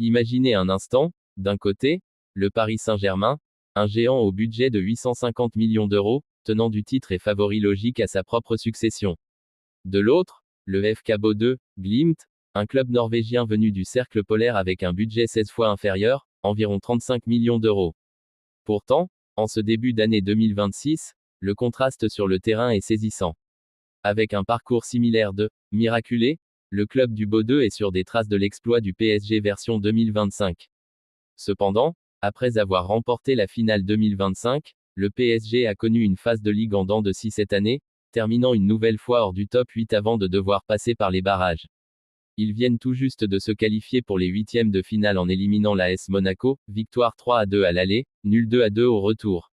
Imaginez un instant, d'un côté, le Paris Saint-Germain, un géant au budget de 850 millions d'euros, tenant du titre et favori logique à sa propre succession. De l'autre, le FK Bodø, Glimt, un club norvégien venu du cercle polaire avec un budget 16 fois inférieur, environ 35 millions d'euros. Pourtant, en ce début d'année 2026, le contraste sur le terrain est saisissant. Avec un parcours similaire de miraculé, le club du Bodø est sur des traces de l'exploit du PSG version 2025. Cependant, après avoir remporté la finale 2025, le PSG a connu une phase de ligue en dents de scie cette année, terminant une nouvelle fois hors du top 8 avant de devoir passer par les barrages. Ils viennent tout juste de se qualifier pour les huitièmes de finale en éliminant l'AS Monaco, victoire 3-2 à l'aller, nul 2-2 au retour.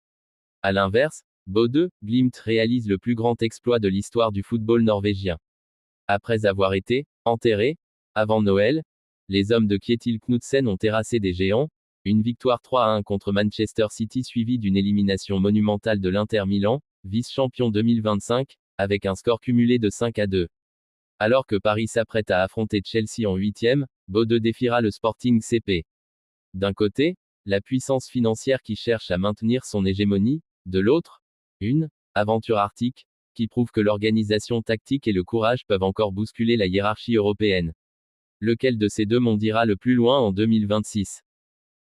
À l'inverse, Bodø, Glimt réalise le plus grand exploit de l'histoire du football norvégien. Après avoir été enterrés avant Noël, les hommes de Kjetil Knutsen ont terrassé des géants, une victoire 3-1 contre Manchester City suivie d'une élimination monumentale de l'Inter Milan, vice-champion 2025, avec un score cumulé de 5-2. Alors que Paris s'apprête à affronter Chelsea en huitième, Bodø défiera le Sporting CP. D'un côté, la puissance financière qui cherche à maintenir son hégémonie, de l'autre, une aventure arctique, qui prouve que l'organisation tactique et le courage peuvent encore bousculer la hiérarchie européenne. Lequel de ces deux mondes ira le plus loin en 2026?